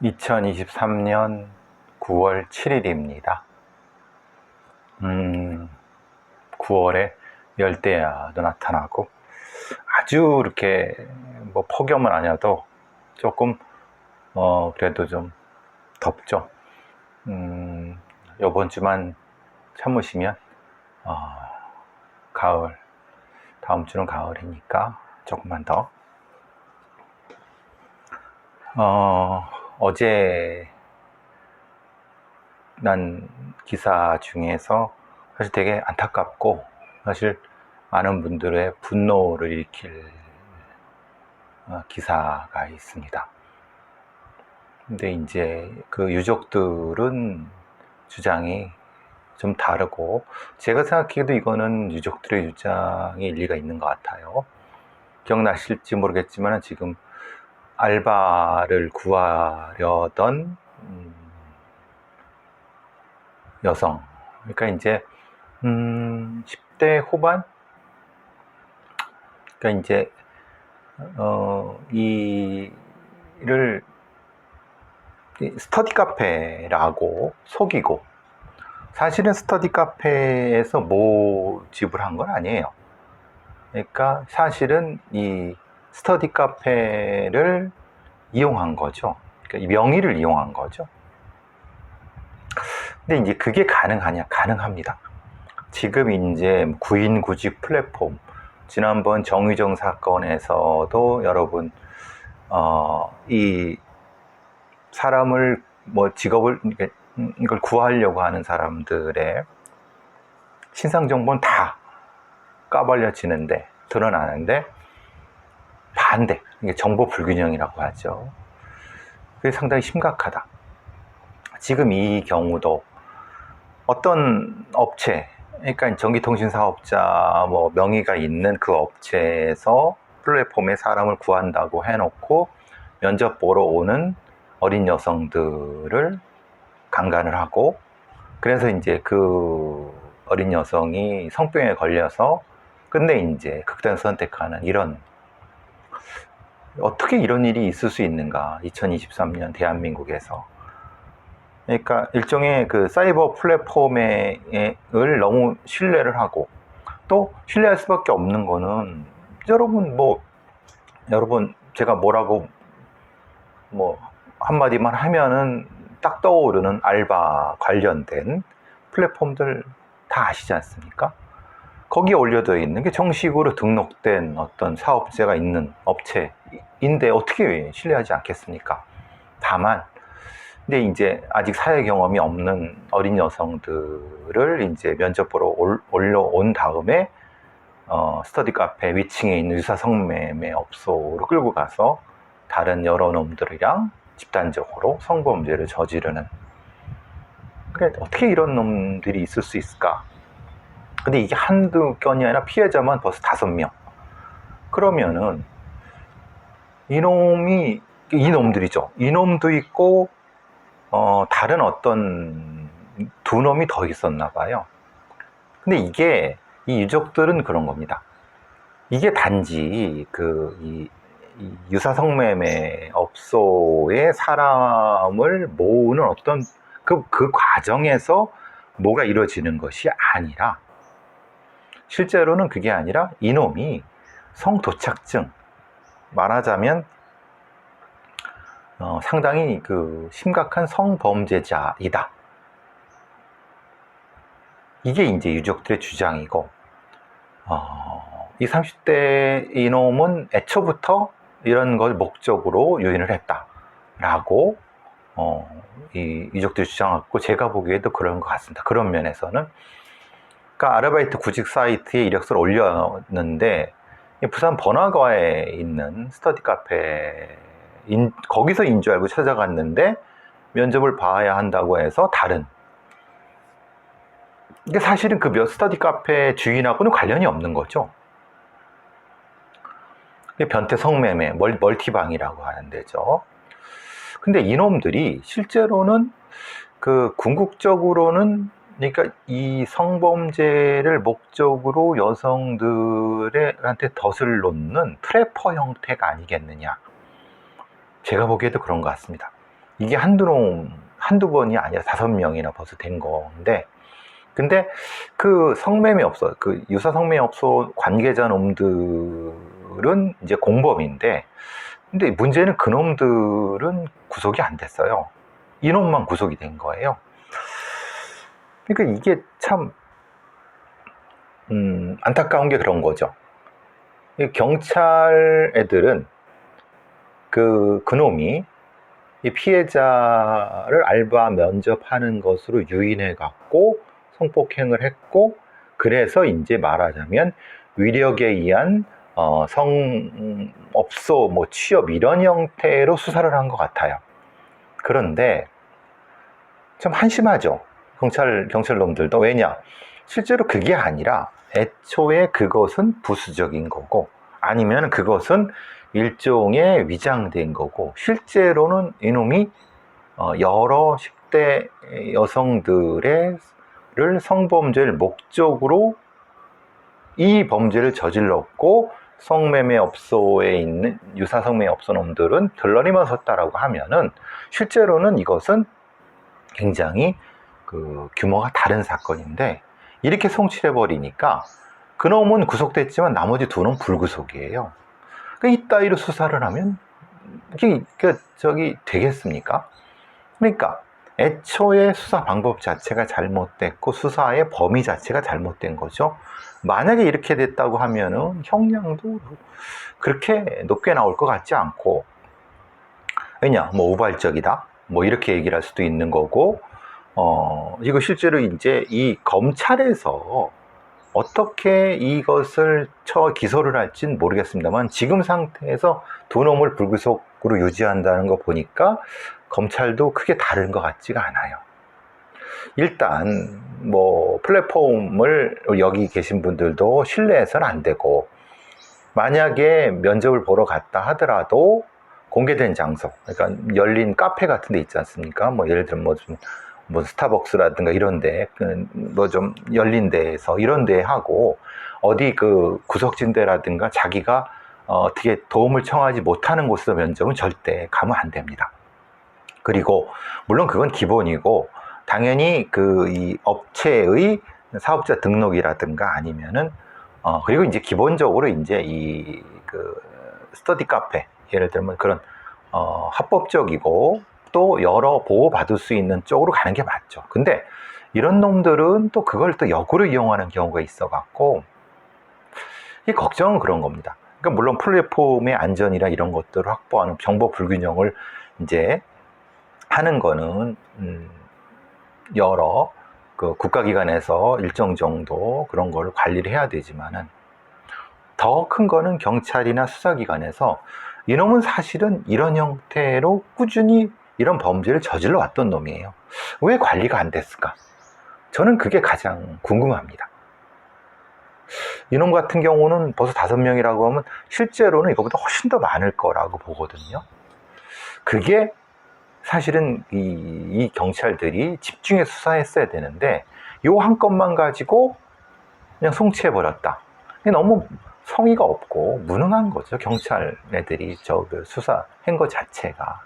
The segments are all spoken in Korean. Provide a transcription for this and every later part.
2023년 9월 7일입니다. 9월에 열대야도 나타나고 아주 이렇게 뭐 폭염은 아니어도 조금 그래도 좀 덥죠. 이번 주만 참으시면 가을, 다음 주는 가을이니까 조금만 더. 어제 난 기사 중에서 사실 되게 안타깝고 사실 많은 분들의 분노를 일으킬 기사가 있습니다. 근데 이제 그 유족들은 주장이 좀 다르고, 제가 생각해도 이거는 유족들의 주장에 일리가 있는 것 같아요. 기억나실지 모르겠지만 지금 알바를 구하려던 여성, 그러니까 이제 10대 후반, 그러니까 이제 이를 스터디 카페라고 속이고, 사실은 스터디 카페에서 모집을 한 건 아니에요. 그러니까 사실은 이 스터디 카페를 이용한 거죠. 그러니까 명의를 이용한 거죠. 근데 이제 그게 가능하냐? 가능합니다. 지금 이제 구인 구직 플랫폼, 지난번 정의정 사건에서도 여러분 이 사람을 뭐 직업을 이걸 구하려고 하는 사람들의 신상 정보는 다 까발려지는데, 드러나는데 반대, 이게 정보 불균형이라고 하죠. 그게 상당히 심각하다. 지금 이 경우도 어떤 업체, 그러니까 전기통신사업자 뭐 명의가 있는 그 업체에서 플랫폼에 사람을 구한다고 해놓고 면접 보러 오는 어린 여성들을 강간을 하고, 그래서 이제 그 어린 여성이 성병에 걸려서 끝내 이제 극단 선택하는, 이런, 어떻게 이런 일이 있을 수 있는가, 2023년 대한민국에서. 그러니까 일종의 그 사이버 플랫폼을 너무 신뢰를 하고, 또 신뢰할 수밖에 없는 거는 여러분 제가 뭐라고 뭐 한마디만 하면은 딱 떠오르는 알바 관련된 플랫폼들 다 아시지 않습니까? 거기에 올려져 있는 게 정식으로 등록된 어떤 사업체가 있는 업체인데 어떻게 신뢰하지 않겠습니까? 다만 근데 이제 아직 사회 경험이 없는 어린 여성들을 이제 면접 보러 올려온 다음에 스터디 카페 위층에 있는 유사 성매매 업소로 끌고 가서 다른 여러 놈들이랑 집단적으로 성범죄를 저지르는. 그러니까 어떻게 이런 놈들이 있을 수 있을까? 근데 이게 한두 건이 아니라 피해자만 벌써 5명. 그러면은 이놈들이죠. 이놈도 있고 다른 어떤 두 놈이 더 있었나 봐요. 근데 이 유족들은 그런 겁니다. 이게 단지 이 유사 성매매 업소에 사람을 모으는 어떤 그 과정에서 뭐가 이루어지는 것이 아니라, 실제로는 그게 아니라 이놈이 성도착증, 말하자면 상당히 심각한 성범죄자이다. 이게 이제 유족들의 주장이고, 이 30대 이놈은 애초부터 이런 걸 목적으로 유인을 했다라고 이 유족들이 주장하고, 제가 보기에도 그런 것 같습니다. 그런 면에서는. 그러니까 아르바이트 구직 사이트에 이력서를 올렸는데 부산 번화가에 있는 스터디 카페 거기서 인 줄 알고 찾아갔는데 면접을 봐야 한다고 해서 다른, 이게 사실은 그 스터디 카페 주인하고는 관련이 없는 거죠. 변태 성매매, 멀티방이라고 하는 데죠. 근데 이놈들이 실제로는 궁극적으로는, 그러니까 이 성범죄를 목적으로 여성들한테 덫을 놓는 트래퍼 형태가 아니겠느냐. 제가 보기에도 그런 것 같습니다. 이게 한두 번이 아니라 5명이나 벌써 된 건데, 근데 그 성매매업소, 그 유사 성매매업소 관계자 놈들은 이제 공범인데, 근데 문제는 그 놈들은 구속이 안 됐어요. 이놈만 구속이 된 거예요. 그러니까 이게 참 안타까운 게 그런 거죠. 경찰 애들은 그놈이 이 피해자를 알바 면접하는 것으로 유인해 갖고 성폭행을 했고, 그래서 이제 말하자면 위력에 의한 성업소 뭐 취업 이런 형태로 수사를 한 것 같아요. 그런데 좀 한심하죠. 경찰 놈들도. 왜냐? 실제로 그게 아니라 애초에 그것은 부수적인 거고, 아니면 그것은 일종의 위장된 거고, 실제로는 이놈이 여러 10대 여성들의 성범죄를 목적으로 이 범죄를 저질렀고, 성매매업소에 있는 유사 성매매업소 놈들은 덜러리만 섰다라고 하면은 실제로는 이것은 굉장히 그 규모가 다른 사건인데, 이렇게 송치해버리니까 그놈은 구속됐지만 나머지 2놈은 불구속이에요. 이따위로 수사를 하면 이게 되겠습니까? 그러니까 애초에 수사 방법 자체가 잘못됐고 수사의 범위 자체가 잘못된 거죠. 만약에 이렇게 됐다고 하면은 형량도 그렇게 높게 나올 것 같지 않고, 왜냐, 뭐 우발적이다, 뭐 이렇게 얘기를 할 수도 있는 거고, 이거 실제로 이제 이 검찰에서 어떻게 이것을 기소를 할지는 모르겠습니다만, 지금 상태에서 2놈을 불구속으로 유지한다는 거 보니까 검찰도 크게 다른 것 같지가 않아요. 일단 뭐 플랫폼을 여기 계신 분들도 신뢰해서는 안 되고, 만약에 면접을 보러 갔다 하더라도 공개된 장소, 그러니까 열린 카페 같은 데 있지 않습니까? 뭐 예를 들면 뭐 스타벅스라든가 이런데 뭐 좀 열린 데에서 이런 데 하고, 어디 그 구석진 데라든가 자기가 어떻게 도움을 청하지 못하는 곳에서 면접은 절대 가면 안 됩니다. 그리고 물론 그건 기본이고, 당연히 이 업체의 사업자 등록이라든가 아니면은 그리고 이제 기본적으로 이제 그 스터디 카페, 예를 들면 그런 합법적이고 또 여러 보호받을 수 있는 쪽으로 가는 게 맞죠. 근데 이런 놈들은 또 그걸 또 역으로 이용하는 경우가 있어 갖고, 이 걱정은 그런 겁니다. 그러니까 물론 플랫폼의 안전이나 이런 것들을 확보하는 정보 불균형을 이제 하는 거는 여러 그 국가기관에서 일정 정도 그런 걸 관리를 해야 되지만은, 더 큰 거는 경찰이나 수사기관에서 이놈은 사실은 이런 형태로 꾸준히 이런 범죄를 저질러 왔던 놈이에요. 왜 관리가 안 됐을까? 저는 그게 가장 궁금합니다. 이놈 같은 경우는 벌써 5명이라고 하면 실제로는 이거보다 훨씬 더 많을 거라고 보거든요. 그게 사실은 이 경찰들이 집중해서 수사했어야 되는데, 요 한 건만 가지고 그냥 송치해버렸다. 너무 성의가 없고 무능한 거죠. 경찰 애들이 그 수사한 것 자체가.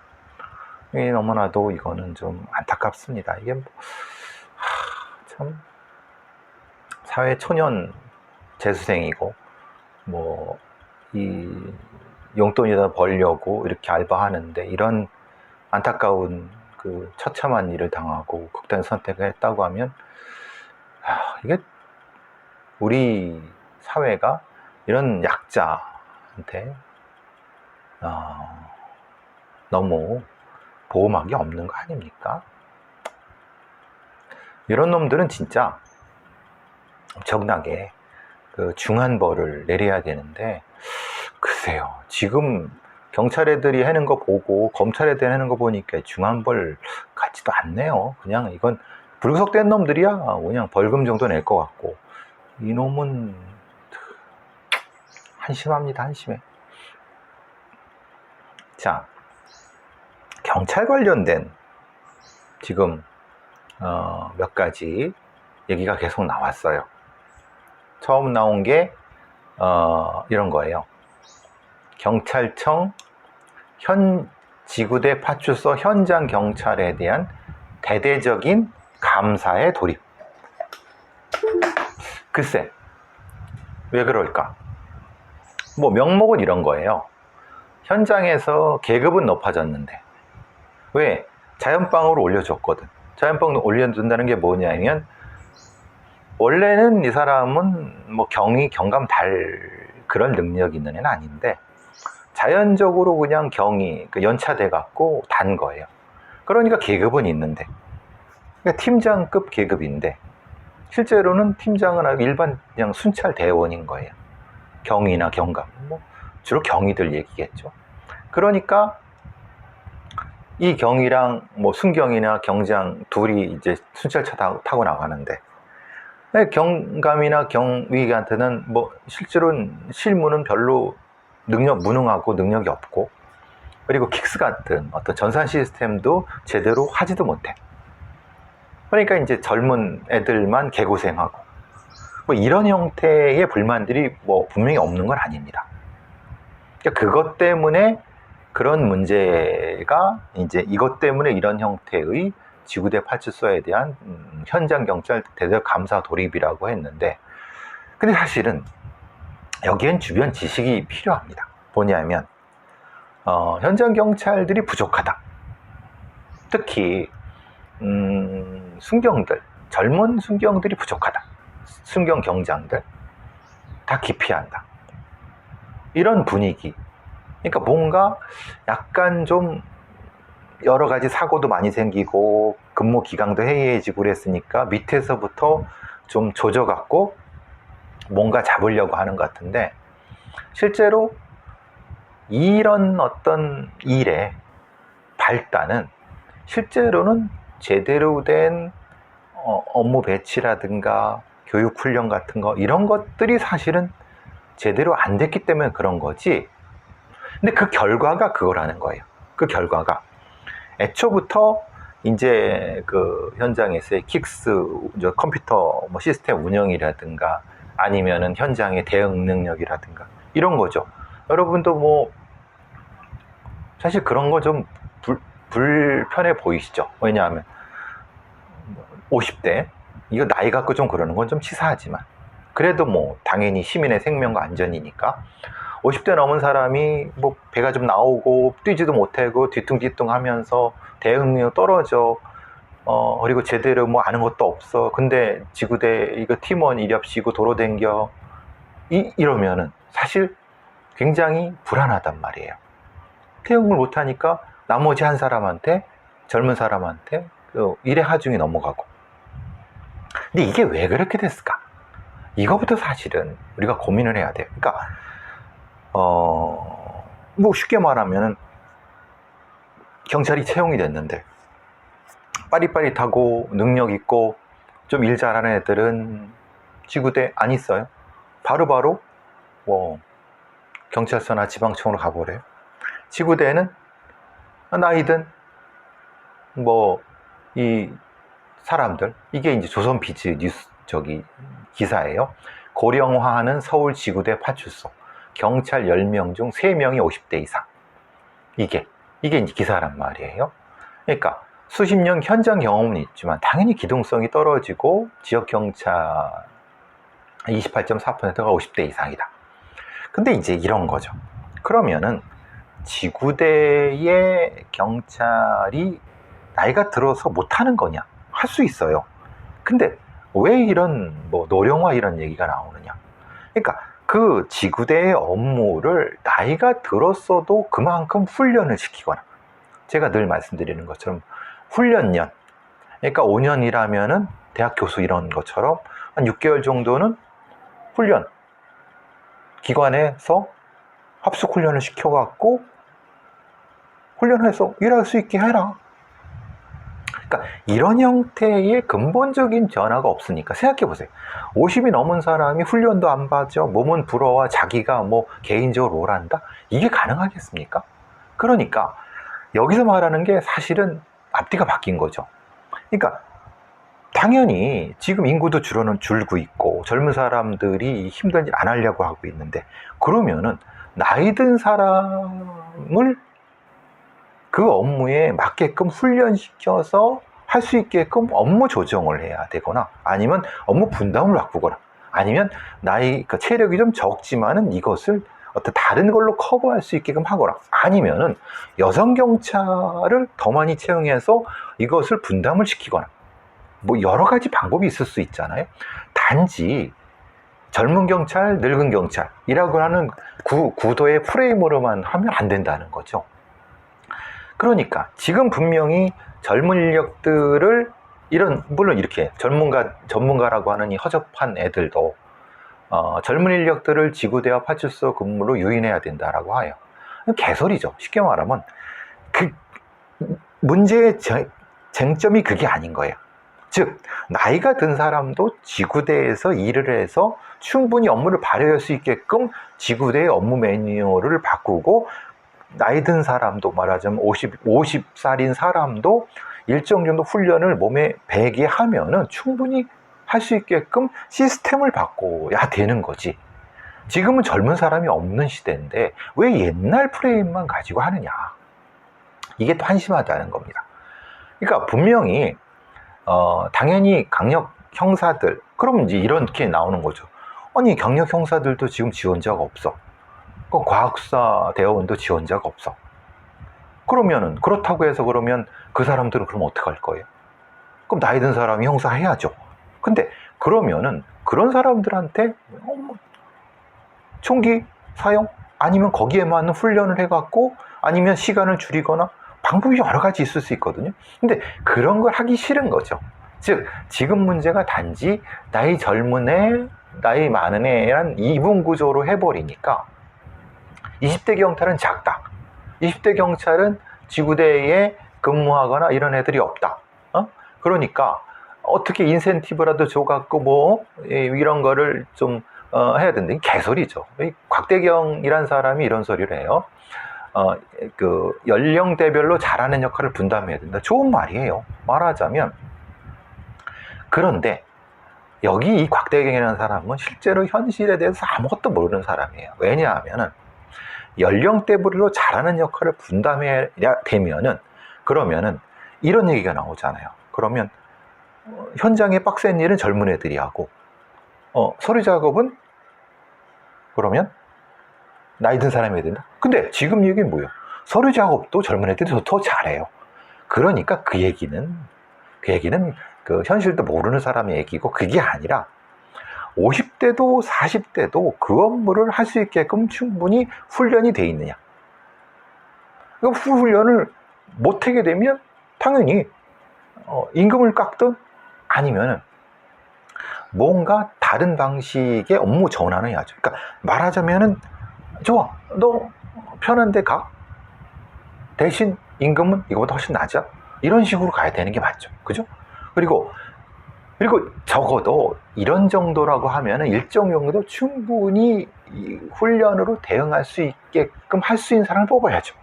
너무나도 이거는 좀 안타깝습니다. 이게 참 사회 초년 재수생이고 뭐 이 용돈이다 벌려고 이렇게 알바하는데, 이런 안타까운 그 처참한 일을 당하고 극단 선택을 했다고 하면, 이게 우리 사회가 이런 약자한테 너무 보호막이 없는 거 아닙니까? 이런 놈들은 진짜 엄청나게 그 중한 벌을 내려야 되는데, 글쎄요, 지금 경찰 애들이 하는 거 보고 검찰 애들이 하는 거 보니까 중한 벌 같지도 않네요. 그냥 이건 불구속된 놈들이야 그냥 벌금 정도 낼 것 같고, 이놈은 한심합니다. 한심해. 자, 경찰 관련된 지금 몇 가지 얘기가 계속 나왔어요. 처음 나온 게 이런 거예요. 경찰청 지구대 파출소 현장 경찰에 대한 대대적인 감사에 돌입. 글쎄, 왜 그럴까? 뭐 명목은 이런 거예요. 현장에서 계급은 높아졌는데 왜? 자연빵으로 올려줬거든. 자연빵 올려준다는 게 뭐냐면 원래는 이 사람은 뭐 경이 경감 달 그런 능력이 있는 애는 아닌데 자연적으로 그냥 경이 연차돼 갖고 단 거예요. 그러니까 계급은 있는데 그러니까 팀장급 계급인데 실제로는 팀장은 아니고 일반 그냥 순찰 대원인 거예요. 경이나 경감, 뭐 주로 경이들 얘기겠죠. 그러니까 이 경이랑 뭐 순경이나 경장 둘이 이제 순찰차 타고 나가는데 경감이나 경위한테는 뭐 실제로는 실무는 별로 무능하고 능력이 없고 그리고 킥스 같은 어떤 전산 시스템도 제대로 하지도 못해. 그러니까 이제 젊은 애들만 개고생하고 뭐 이런 형태의 불만들이 뭐 분명히 없는 건 아닙니다. 그러니까 그것 때문에 그런 문제가 이제 이것 때문에 이런 형태의 지구대 파출소에 대한 현장 경찰 대대적 감사 돌입이라고 했는데 근데 사실은 여기엔 주변 지식이 필요합니다. 뭐냐면 현장 경찰들이 부족하다. 특히 순경들, 젊은 순경들이 부족하다. 순경 경장들 다 기피한다. 이런 분위기. 그러니까 뭔가 약간 좀 여러 가지 사고도 많이 생기고 근무 기강도 해이해지고 그랬으니까 밑에서부터 좀 조져갖고 뭔가 잡으려고 하는 것 같은데 실제로 이런 어떤 일의 발단은 실제로는 제대로 된 업무 배치라든가 교육 훈련 같은 거 이런 것들이 사실은 제대로 안 됐기 때문에 그런 거지. 근데 그 결과가 그거라는 거예요. 그 결과가 애초부터 이제 그 현장에서의 킥스 컴퓨터 뭐 시스템 운영이라든가 아니면은 현장의 대응 능력이라든가 이런 거죠. 여러분도 뭐 사실 그런 거 좀 불편해 보이시죠? 왜냐하면 50대 이거 나이 갖고 좀 그러는 건 좀 치사하지만 그래도 뭐 당연히 시민의 생명과 안전이니까 50대 넘은 사람이 뭐 배가 좀 나오고 뛰지도 못하고 뒤뚱뒤뚱 하면서 대응 능력 떨어져 그리고 제대로 뭐 아는 것도 없어. 근데 지구대 이거 팀원 이렵시고 도로 댕겨 이러면은 사실 굉장히 불안하단 말이에요. 대응을 못하니까 나머지 한 사람한테 젊은 사람한테 일의 하중이 넘어가고. 근데 이게 왜 그렇게 됐을까? 이거부터 사실은 우리가 고민을 해야 돼요. 그러니까 뭐 쉽게 말하면은 경찰이 채용이 됐는데 빠릿빠릿하고 능력 있고 좀 일 잘하는 애들은 지구대 안 있어요. 바로바로 뭐 경찰서나 지방청으로 가버려요. 지구대에는 나이든 뭐 이 사람들 이게 이제 조선비즈 뉴스 기사예요. 고령화하는 서울 지구대 파출소 경찰 10명 중 3명이 50대 이상. 이게 이제 기사란 말이에요. 그러니까 수십 년 현장 경험은 있지만 당연히 기동성이 떨어지고 지역 경찰 28.4%가 50대 이상이다. 근데 이제 이런 거죠. 그러면은 지구대의 경찰이 나이가 들어서 못하는 거냐? 할 수 있어요. 근데 왜 이런 뭐 노령화 이런 얘기가 나오느냐? 그러니까 그 지구대의 업무를 나이가 들었어도 그만큼 훈련을 시키거나 제가 늘 말씀드리는 것처럼 훈련년 그러니까 5년이라면은 대학 교수 이런 것처럼 한 6개월 정도는 훈련 기관에서 합숙 훈련을 시켜갖고 훈련해서 일할 수 있게 해라. 그러니까 이런 형태의 근본적인 변화가 없으니까 생각해 보세요. 50이 넘은 사람이 훈련도 안 받죠. 몸은 부러워 자기가 뭐 개인적으로 뭘 한다? 이게 가능하겠습니까? 그러니까 여기서 말하는 게 사실은 앞뒤가 바뀐 거죠. 그러니까 당연히 지금 인구도 줄고 있고 젊은 사람들이 힘든 일 안 하려고 하고 있는데 그러면은 나이 든 사람을 그 업무에 맞게끔 훈련시켜서 할 수 있게끔 업무 조정을 해야 되거나, 아니면 업무 분담을 바꾸거나, 아니면 나의 체력이 좀 적지만은 이것을 어떤 다른 걸로 커버할 수 있게끔 하거나, 아니면은 여성 경찰을 더 많이 채용해서 이것을 분담을 시키거나, 뭐 여러 가지 방법이 있을 수 있잖아요. 단지 젊은 경찰, 늙은 경찰이라고 하는 구도의 프레임으로만 하면 안 된다는 거죠. 그러니까 지금 분명히 젊은 인력들을 물론 이렇게 전문가라고 하는 이 허접한 애들도 젊은 인력들을 지구대와 파출소 근무로 유인해야 된다라고 해요. 개소리죠. 쉽게 말하면 그 문제의 쟁점이 그게 아닌 거예요. 즉 나이가 든 사람도 지구대에서 일을 해서 충분히 업무를 발휘할 수 있게끔 지구대의 업무 매뉴얼을 바꾸고, 나이 든 사람도 말하자면 50살인 사람도 일정 정도 훈련을 몸에 배게 하면은 충분히 할 수 있게끔 시스템을 바꿔야 되는 거지. 지금은 젊은 사람이 없는 시대인데 왜 옛날 프레임만 가지고 하느냐. 이게 또 한심하다는 겁니다. 그러니까 분명히 당연히 강력 형사들, 그럼 이제 이렇게 나오는 거죠. 아니 강력 형사들도 지금 지원자가 없어. 과학사 대원도 지원자가 없어. 그러면은 그렇다고 해서 그러면 그 사람들은 그럼 어떻게 할 거예요? 그럼 나이 든 사람이 형사 해야죠. 근데 그러면은 그런 사람들한테 총기 사용, 아니면 거기에 맞는 훈련을 해갖고, 아니면 시간을 줄이거나, 방법이 여러 가지 있을 수 있거든요. 근데 그런 걸 하기 싫은 거죠. 즉 지금 문제가 단지 나이 젊은 애, 나이 많은 애란 이분 구조로 해버리니까 20대 경찰은 작다, 20대 경찰은 지구대에 근무하거나 이런 애들이 없다. 그러니까 어떻게 인센티브라도 줘갖고 뭐 이런 거를 좀 해야 된다. 개소리죠. 곽대경이란 사람이 이런 소리를 해요. 그 연령대별로 잘하는 역할을 분담해야 된다. 좋은 말이에요. 말하자면. 그런데 여기 이 곽대경이라는 사람은 실제로 현실에 대해서 아무것도 모르는 사람이에요. 왜냐하면은 연령대별로 잘하는 역할을 분담해야 되면은, 그러면은 이런 얘기가 나오잖아요. 그러면 현장에 빡센 일은 젊은 애들이 하고, 서류 작업은 그러면 나이 든 사람이 해야 된다. 근데 지금 얘기는 뭐예요? 서류 작업도 젊은 애들이 더 잘해요. 그러니까 그 얘기는 그 현실도 모르는 사람의 얘기고, 그게 아니라 50대도 40대도 그 업무를 할 수 있게끔 충분히 훈련이 돼 있느냐. 그 훈련을 못하게 되면 당연히 임금을 깎든, 아니면은 뭔가 다른 방식의 업무 전환을 해야죠. 그러니까 말하자면은, 좋아, 너 편한데 가. 대신 임금은 이거보다 훨씬 낮아. 이런 식으로 가야 되는 게 맞죠. 그죠? 그리고 적어도 이런 정도라고 하면은 일정 정도 충분히 훈련으로 대응할 수 있게끔 할 수 있는 사람을 뽑아야죠.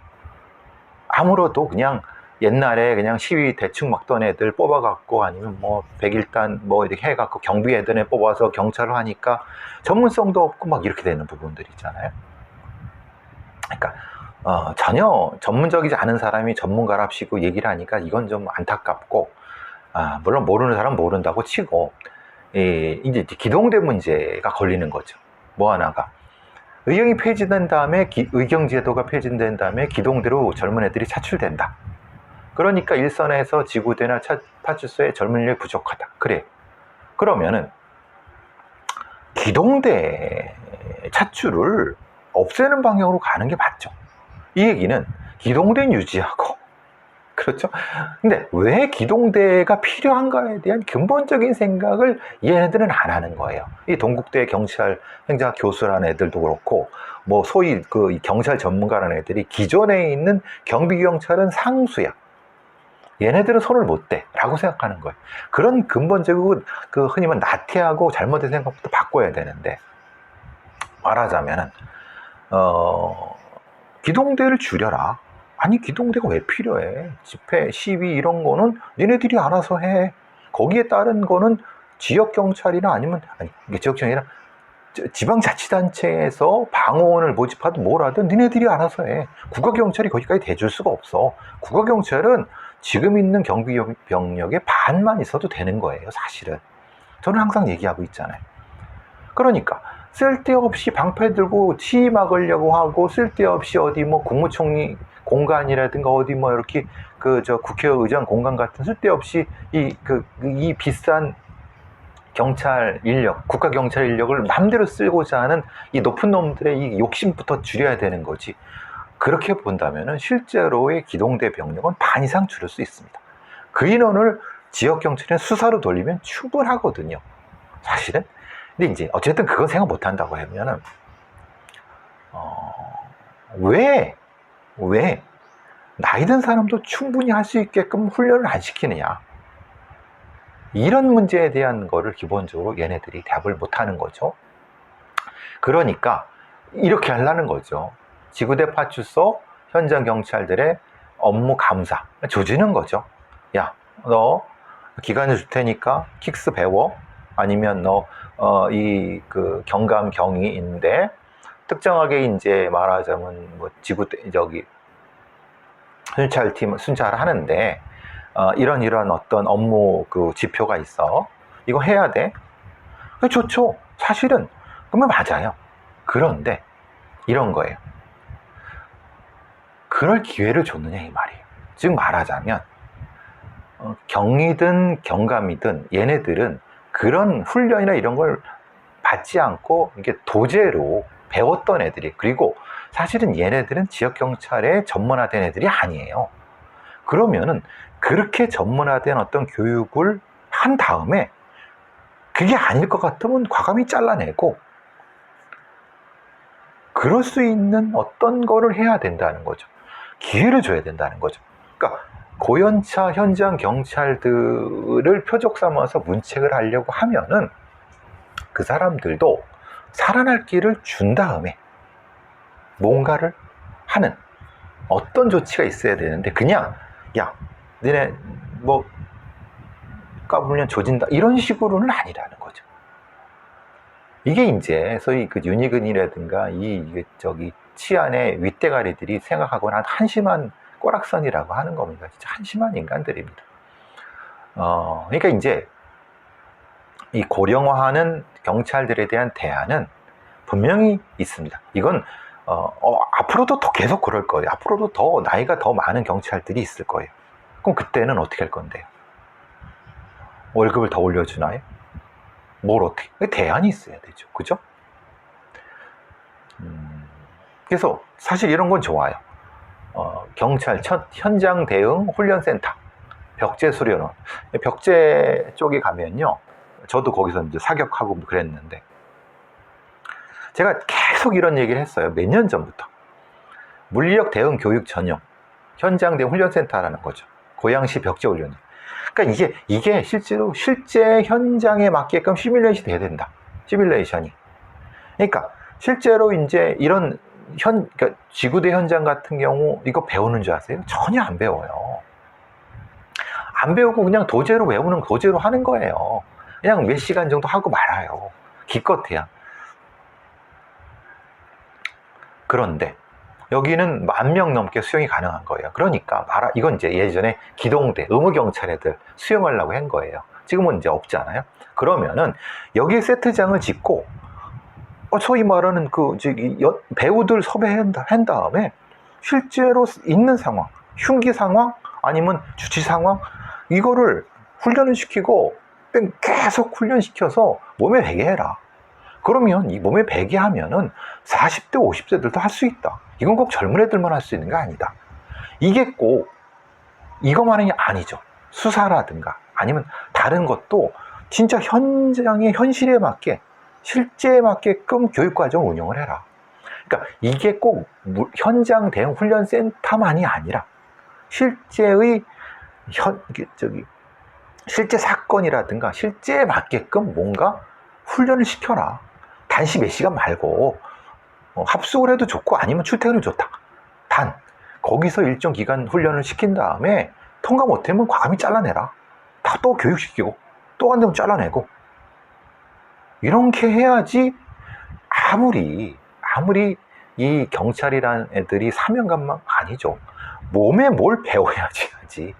아무래도 그냥 옛날에 그냥 시위 대충 막던 애들 뽑아갖고, 아니면 뭐 101단 뭐 이렇게 해갖고 경비 애들에 뽑아서 경찰을 하니까 전문성도 없고 막 이렇게 되는 부분들이 있잖아요. 그러니까 전혀 전문적이지 않은 사람이 전문가랍시고 얘기를 하니까 이건 좀 안타깝고, 물론 모르는 사람은 모른다고 치고, 이제 기동대 문제가 걸리는 거죠. 뭐 하나가 의경이 폐지된 다음에 의경제도가 폐지된 다음에 기동대로 젊은 애들이 차출된다. 그러니까 일선에서 지구대나 파출소에 젊은 인력이 부족하다. 그래. 그러면은 기동대 차출을 없애는 방향으로 가는 게 맞죠. 이 얘기는 기동대는 유지하고, 그렇죠? 근데 왜 기동대가 필요한가에 대한 근본적인 생각을 얘네들은 안 하는 거예요. 이 동국대 경찰 행정학 교수라는 애들도 그렇고, 뭐 소위 그 경찰 전문가라는 애들이 기존에 있는 경비경찰은 상수야, 얘네들은 손을 못 대 라고 생각하는 거예요. 그런 근본적으로 그 흔히 말하는 나태하고 잘못된 생각부터 바꿔야 되는데, 말하자면은 기동대를 줄여라. 아니 기동대가 왜 필요해? 집회, 시위 이런 거는 니네들이 알아서 해. 거기에 따른 거는 지역경찰이나 아니면, 아니 이게 지역경찰이나 지방자치단체에서 방어원을 모집하든 뭘 하든 니네들이 알아서 해. 국가경찰이 거기까지 대줄 수가 없어. 국가경찰은 지금 있는 경비병력의 반만 있어도 되는 거예요, 사실은. 저는 항상 얘기하고 있잖아요. 그러니까 쓸데없이 방패 들고 시위 막으려고 하고, 쓸데없이 어디 뭐 국무총리 공간이라든가 어디 뭐 이렇게 국회의장 공간 같은 쓸데없이 이 비싼 경찰 인력, 국가 경찰 인력을 마음대로 쓰고자 하는 이 높은 놈들의 이 욕심부터 줄여야 되는 거지. 그렇게 본다면은 실제로의 기동대 병력은 반 이상 줄일 수 있습니다. 그 인원을 지역 경찰에 수사로 돌리면 충분하거든요, 사실은. 근데 이제 어쨌든 그건 생각 못 한다고 하면은 왜 나이 든 사람도 충분히 할 수 있게끔 훈련을 안 시키느냐, 이런 문제에 대한 거를 기본적으로 얘네들이 대답을 못 하는 거죠. 그러니까 이렇게 하려는 거죠. 지구대 파출소 현장 경찰들의 업무 감사 조지는 거죠. 야, 너 기간을 줄 테니까 킥스 배워. 아니면 너 경감 경위인데 특정하게 이제 말하자면 뭐 지구대 순찰팀 순찰하는데 이런 어떤 업무 지표가 있어. 이거 해야 돼. 좋죠. 사실은 그러면 맞아요. 그런데 이런 거예요. 그럴 기회를 줬느냐 이 말이에요. 즉 말하자면 경이든 경감이든 얘네들은 그런 훈련이나 이런 걸 받지 않고 이게 도제로 배웠던 애들이, 그리고 사실은 얘네들은 지역경찰에 전문화된 애들이 아니에요. 그러면은 그렇게 전문화된 어떤 교육을 한 다음에 그게 아닐 것 같으면 과감히 잘라내고 그럴 수 있는 어떤 거를 해야 된다는 거죠. 기회를 줘야 된다는 거죠. 그러니까 고연차 현장 경찰들을 표적 삼아서 문책을 하려고 하면은 그 사람들도 살아날 길을 준 다음에 뭔가를 하는 어떤 조치가 있어야 되는데, 그냥 야 너네 뭐 까불면 조진다 이런 식으로는 아니라는 거죠. 이게 이제 소위 윤희근이라든가 치안의 윗대가리들이 생각하고는 한 한심한 꼬락선이라고 하는 겁니다. 진짜 한심한 인간들입니다. 그러니까 이제 이 고령화하는 경찰들에 대한 대안은 분명히 있습니다. 이건 앞으로도 더 계속 그럴 거예요. 앞으로도 더 나이가 더 많은 경찰들이 있을 거예요. 그럼 그때는 어떻게 할 건데요? 월급을 더 올려주나요? 뭘 어떻게? 대안이 있어야 되죠. 그죠? 그래서 사실 이런 건 좋아요. 경찰 현장 대응 훈련센터, 벽제 수련원. 벽제 쪽에 가면요, 저도 거기서 이제 사격하고 그랬는데, 제가 계속 이런 얘기를 했어요. 몇 년 전부터. 물리력 대응 교육 전용 현장 대응 훈련센터라는 거죠. 고양시 벽제 훈련. 그러니까 이게 실제 현장에 맞게끔 시뮬레이션이 돼야 된다. 시뮬레이션이. 그러니까 실제로 이제 이런 그러니까 지구대 현장 같은 경우 이거 배우는 줄 아세요? 전혀 안 배워요. 안 배우고 그냥 도제로 외우는, 도제로 하는 거예요. 그냥 몇 시간 정도 하고 말아요. 기껏해야. 그런데 여기는 10,000명 넘게 수용이 가능한 거예요. 그러니까 이건 이제 예전에 기동대, 의무경찰 애들 수용하려고 한 거예요. 지금은 이제 없잖아요. 그러면은 여기에 세트장을 짓고 소위 말하는 배우들 섭외한 다음에 실제로 있는 상황, 흉기 상황 아니면 주치 상황, 이거를 훈련을 시키고 계속 훈련시켜서 몸에 배게 해라. 그러면 이 몸에 배게 하면은 40대 50대들도 할 수 있다. 이건 꼭 젊은 애들만 할 수 있는 게 아니다. 이게 꼭 이것만이 아니죠. 수사라든가 아니면 다른 것도 진짜 현장의 현실에 맞게, 실제에 맞게끔 교육과정 운영을 해라. 그러니까 이게 꼭 현장 대응 훈련센터만이 아니라 실제의 실제 사건이라든가 실제에 맞게끔 뭔가 훈련을 시켜라. 단시 몇 시간 말고 합숙을 해도 좋고 아니면 출퇴근을 좋다. 단 거기서 일정 기간 훈련을 시킨 다음에 통과 못하면 과감히 잘라내라. 다 또 교육시키고 또 안 되면 잘라내고, 이렇게 해야지 아무리 이 경찰이라는 애들이 사명감만 아니죠. 몸에 뭘 배워야지 하지.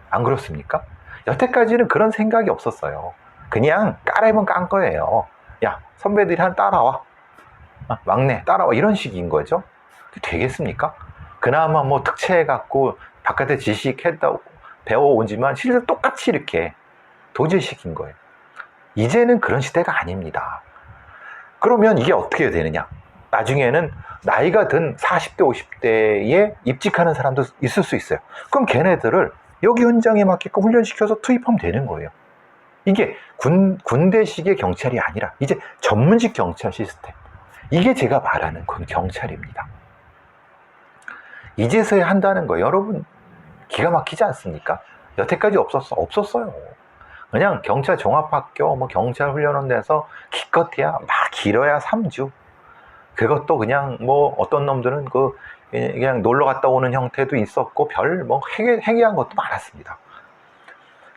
안 그렇습니까? 여태까지는 그런 생각이 없었어요. 그냥 까라면 깐 거예요. 야, 선배들이 한 따라와. 막내 따라와. 이런 식인 거죠. 되겠습니까? 그나마 뭐 특채해갖고 바깥에 지식했다고 배워온지만 실제로 똑같이 이렇게 도제시킨 거예요. 이제는 그런 시대가 아닙니다. 그러면 이게 어떻게 되느냐? 나중에는 나이가 든 40대, 50대에 입직하는 사람도 있을 수 있어요. 그럼 걔네들을 여기 현장에 맞게끔 훈련시켜서 투입하면 되는 거예요. 이게 군대식의 경찰이 아니라 이제 전문직 경찰 시스템. 이게 제가 말하는 그 경찰입니다. 이제서야 한다는 거예요. 여러분, 기가 막히지 않습니까? 여태까지 없었어요. 그냥 경찰 종합학교, 뭐 경찰 훈련원 돼서 기껏해야 막 길어야 3주. 그것도 그냥 뭐 어떤 놈들은 그냥 놀러 갔다 오는 형태도 있었고 별 뭐 해괴한 것도 많았습니다.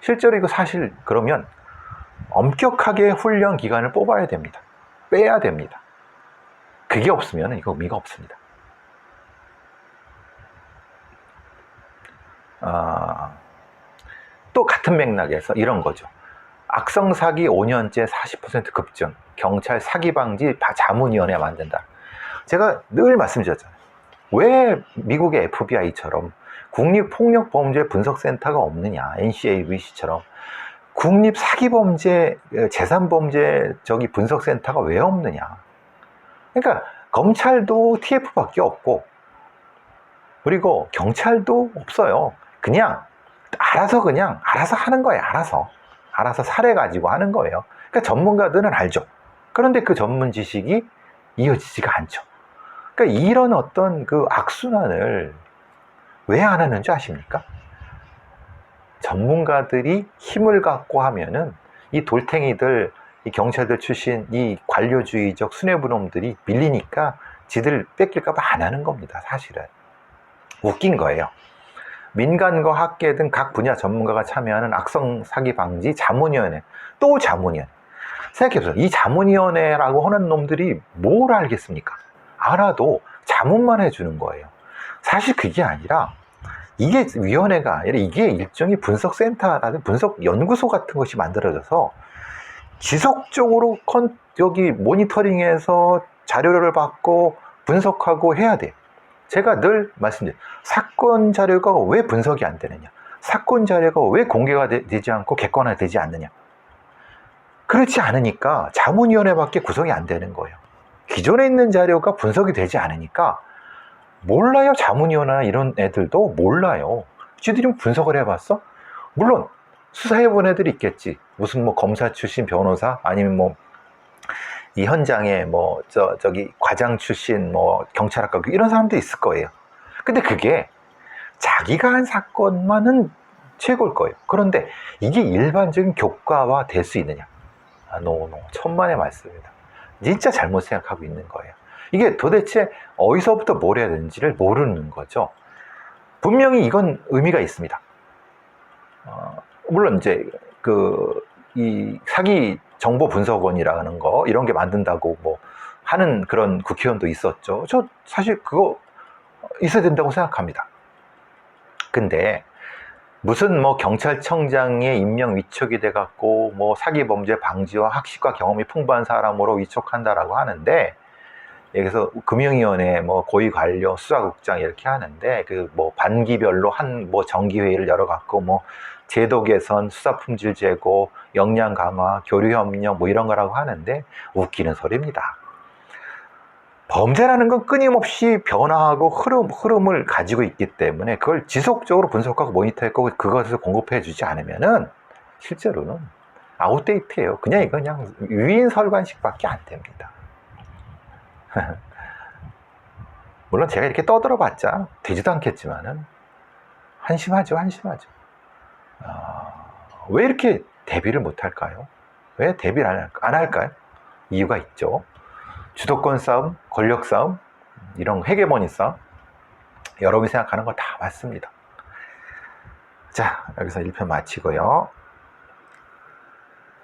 실제로 이거 사실 그러면 엄격하게 훈련 기간을 뽑아야 됩니다. 빼야 됩니다. 그게 없으면 이거 의미가 없습니다. 또 같은 맥락에서 이런 거죠. 악성 사기 5년째 40% 급증, 경찰 사기 방지 자문위원회 만든다. 제가 늘 말씀드렸잖아요. 왜 미국의 FBI처럼 국립폭력범죄분석센터가 없느냐, NCAVC처럼 국립사기범죄, 재산범죄 분석센터가 왜 없느냐. 그러니까 검찰도 TF밖에 없고 그리고 경찰도 없어요. 그냥 알아서 하는 거예요. 알아서 사례 가지고 하는 거예요. 그러니까 전문가들은 알죠. 그런데 그 전문 지식이 이어지지가 않죠. 그러니까 이런 어떤 그 악순환을 왜 안 하는 줄 아십니까? 전문가들이 힘을 갖고 하면은 이 돌탱이들, 이 경찰들 출신 이 관료주의적 수뇌부놈들이 밀리니까 지들 뺏길까봐 안 하는 겁니다. 사실은. 웃긴 거예요. 민간과 학계 등 각 분야 전문가가 참여하는 악성 사기 방지 자문위원회, 또 자문위원회. 생각해보세요. 이 자문위원회라고 하는 놈들이 뭘 알겠습니까? 알아도 자문만 해주는 거예요. 사실 그게 아니라 이게 위원회가 아니라 이게 일종의 분석센터라든 분석연구소 같은 것이 만들어져서 지속적으로 여기 모니터링해서 자료를 받고 분석하고 해야 돼. 제가 늘 말씀드려요. 사건 자료가 왜 분석이 안 되느냐? 사건 자료가 왜 공개가 되지 않고 객관화되지 않느냐? 그렇지 않으니까 자문위원회밖에 구성이 안 되는 거예요. 기존에 있는 자료가 분석이 되지 않으니까 몰라요. 자문위원회나 이런 애들도 몰라요. 쥐들이 분석을 해봤어? 물론 수사해본 애들이 있겠지. 무슨 뭐 검사 출신 변호사 아니면 뭐 이 현장에 뭐 저기 과장 출신 뭐 경찰학과 이런 사람도 있을 거예요. 근데 그게 자기가 한 사건만은 최고일 거예요. 그런데 이게 일반적인 교과화 될 수 있느냐? 노. 천만의 말씀입니다. 진짜 잘못 생각하고 있는 거예요. 이게 도대체 어디서부터 뭘 해야 되는지를 모르는 거죠. 분명히 이건 의미가 있습니다. 물론 이제 이 사기 정보분석원이라는 거 이런 게 만든다고 뭐 하는 그런 국회의원도 있었죠. 저 사실 그거 있어야 된다고 생각합니다. 근데 무슨 뭐 경찰청장의 임명 위촉이 돼갖고 뭐 사기범죄 방지와 학식과 경험이 풍부한 사람으로 위촉한다라고 하는데 여기서 금융위원회 뭐 고위관료 수사국장 이렇게 하는데 그 뭐 반기별로 한 뭐 정기회의를 열어갖고 뭐 제도 개선, 수사 품질 제고, 역량 강화, 교류 협력 뭐 이런 거라고 하는데 웃기는 소리입니다. 범죄라는 건 끊임없이 변화하고 흐름을 가지고 있기 때문에 그걸 지속적으로 분석하고 모니터하고 그것을 공급해 주지 않으면은 실제로는 아웃데이트예요. 그냥 위인 설관식밖에 안 됩니다. 물론 제가 이렇게 떠들어봤자 되지도 않겠지만은 한심하죠. 왜 이렇게 대비를 못할까요? 왜 대비를 안 할까요? 이유가 있죠. 주도권 싸움, 권력 싸움, 이런 헤게모니 싸움, 여러분이 생각하는 거 다 맞습니다. 자, 여기서 1편 마치고요.